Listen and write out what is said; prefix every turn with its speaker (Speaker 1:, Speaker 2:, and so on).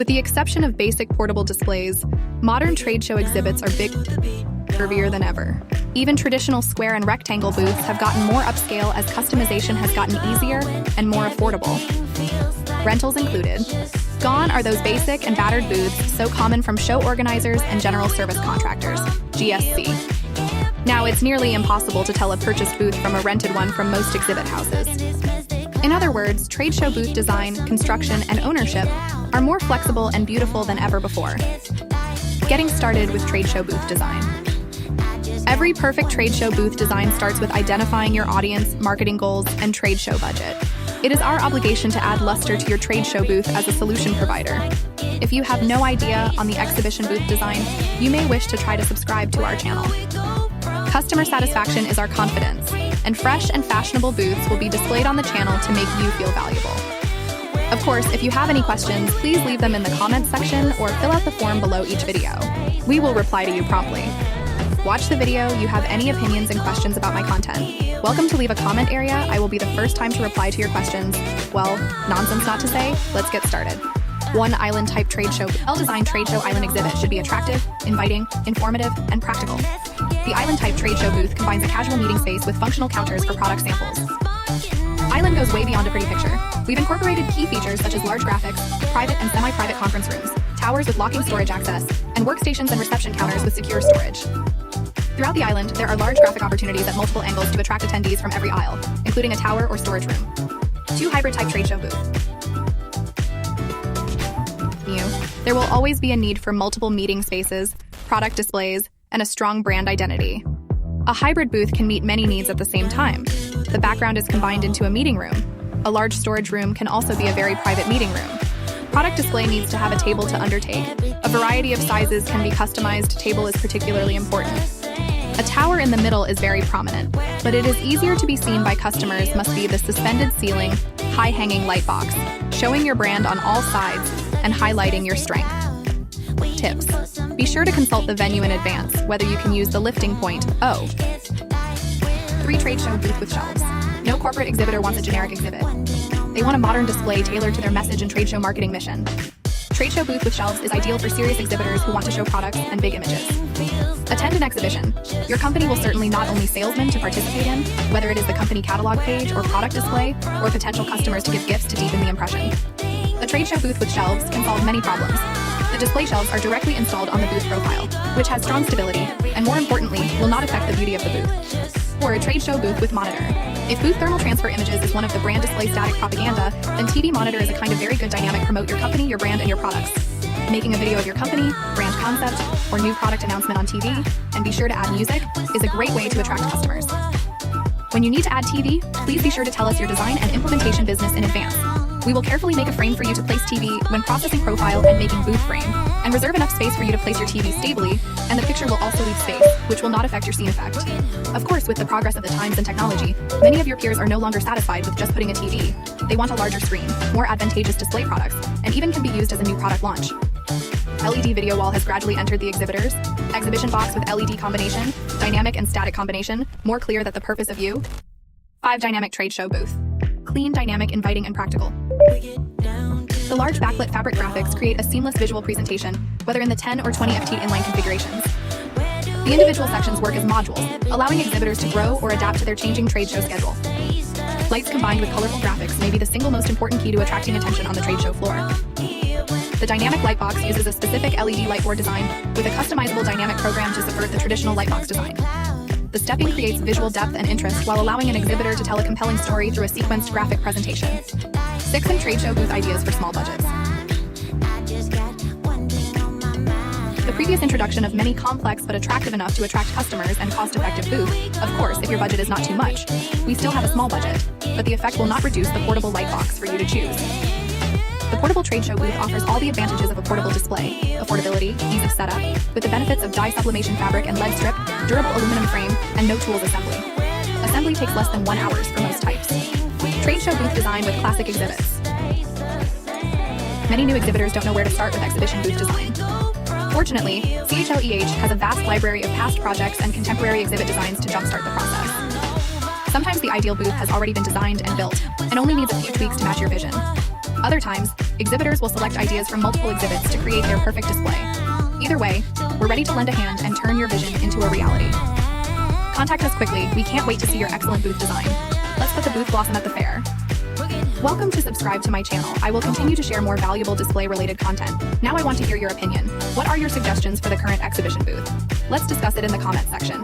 Speaker 1: With the exception of basic portable displays, modern trade show exhibits are bigger than ever. Even traditional square and rectangle booths have gotten more upscale as customization has gotten easier and more affordable. Rentals included. Gone are those basic and battered booths so common from show organizers and general service contractors, GSC. Now it's nearly impossible to tell a purchased booth from a rented one from most exhibit houses. In other words, trade show booth design, construction, and ownership are more flexible and beautiful than ever before. Getting started with trade show booth design. Every perfect trade show booth design starts with identifying your audience, marketing goals, and trade show budget. It is our obligation to add luster to your trade show booth as a solution provider. If you have no idea on the exhibition booth design, you may wish to try to subscribe to our channel. Customer satisfaction is our confidence, and fresh and fashionable booths will be displayed on the channel to make you feel valuable. Of course, if you have any questions, please leave them in the comments section or fill out the form below each video. We will reply to you promptly. Watch the video, you have any opinions and questions about my content. Welcome to leave a comment area. I will be the first time to reply to your questions. Well, nonsense not to say, let's get started. One island type trade show. Well-designed trade show island exhibit should be attractive, inviting, informative, and practical. The island type trade show booth combines a casual meeting space with functional counters for product samples. Island goes way beyond a pretty picture. We've incorporated key features such as large graphics, private and semi-private conference rooms, towers with locking storage access, and workstations and reception counters with secure storage. Throughout the island, there are large graphic opportunities at multiple angles to attract attendees from every aisle, including a tower or storage room. 2 hybrid type trade show booth. There will always be a need for multiple meeting spaces, product displays, and a strong brand identity. A hybrid booth can meet many needs at the same time. The background is combined into a meeting room. A large storage room can also be a very private meeting room. Product display needs to have a table to undertake. A variety of sizes can be customized. Table is particularly important. A tower in the middle is very prominent, but it is easier to be seen by customers must be the suspended ceiling, high-hanging light box, showing your brand on all sides and highlighting your strength. Tips. Be sure to consult the venue in advance, whether you can use the lifting point, 3 trade show booth with shelves. No corporate exhibitor wants a generic exhibit. They want a modern display tailored to their message and trade show marketing mission. Trade show booth with shelves is ideal for serious exhibitors who want to show products and big images. Attend an exhibition. Your company will certainly not only salesmen to participate in, whether it is the company catalog page or product display, or potential customers to give gifts to deepen the impression. A trade show booth with shelves can solve many problems. The display shelves are directly installed on the booth profile, which has strong stability, and more importantly, will not affect the beauty of the booth. Or a trade show booth with monitor. If booth thermal transfer images is one of the brand display static propaganda, then TV monitor is a kind of very good dynamic promote your company, your brand, and your products. Making a video of your company, brand concept, or new product announcement on TV, and be sure to add music, is a great way to attract customers. When you need to add TV, please be sure to tell us your design and implementation business in advance. We will carefully make a frame for you to place TV when processing profile and making booth frame, and reserve enough space for you to place your TV stably, and the picture will also leave space, which will not affect your scene effect. Of course, with the progress of the times and technology, many of your peers are no longer satisfied with just putting a TV. They want a larger screen, more advantageous display products, and even can be used as a new product launch. LED video wall has gradually entered the exhibitors. Exhibition box with LED combination, dynamic and static combination, more clear that the purpose of you. 5 dynamic trade show booth. Clean, dynamic, inviting, and practical. The large backlit fabric graphics create a seamless visual presentation, whether in the 10 or 20 FT inline configurations. The individual sections work as modules, allowing exhibitors to grow or adapt to their changing trade show schedule. Lights combined with colorful graphics may be the single most important key to attracting attention on the trade show floor. The dynamic light box uses a specific LED light board design with a customizable dynamic program to subvert the traditional light box design. The stepping creates visual depth and interest while allowing an exhibitor to tell a compelling story through a sequenced graphic presentation. 6 in trade show booth ideas for small budgets. The previous introduction of many complex but attractive enough to attract customers and cost-effective booth. Of course, if your budget is not too much, we still have a small budget, but the effect will not reduce the portable light box for you to choose. The portable trade show booth offers all the advantages of a portable display: affordability, ease of setup, with the benefits of dye sublimation fabric and lead strip, durable aluminum frame, and no tools assembly. Assembly takes less than 1 hour for most types. Trade show booth design with classic exhibits. Many new exhibitors don't know where to start with exhibition booth design. Fortunately, CHLEH has a vast library of past projects and contemporary exhibit designs to jumpstart the process. Sometimes the ideal booth has already been designed and built, and only needs a few tweaks to match your vision. Other times, exhibitors will select ideas from multiple exhibits to create their perfect display. Either way, we're ready to lend a hand and turn your vision into a reality. Contact us quickly. We can't wait to see your excellent booth design. Let's put the booth blossom at the fair. Welcome to subscribe to my channel. I will continue to share more valuable display-related content. Now I want to hear your opinion. What are your suggestions for the current exhibition booth? Let's discuss it in the comments section.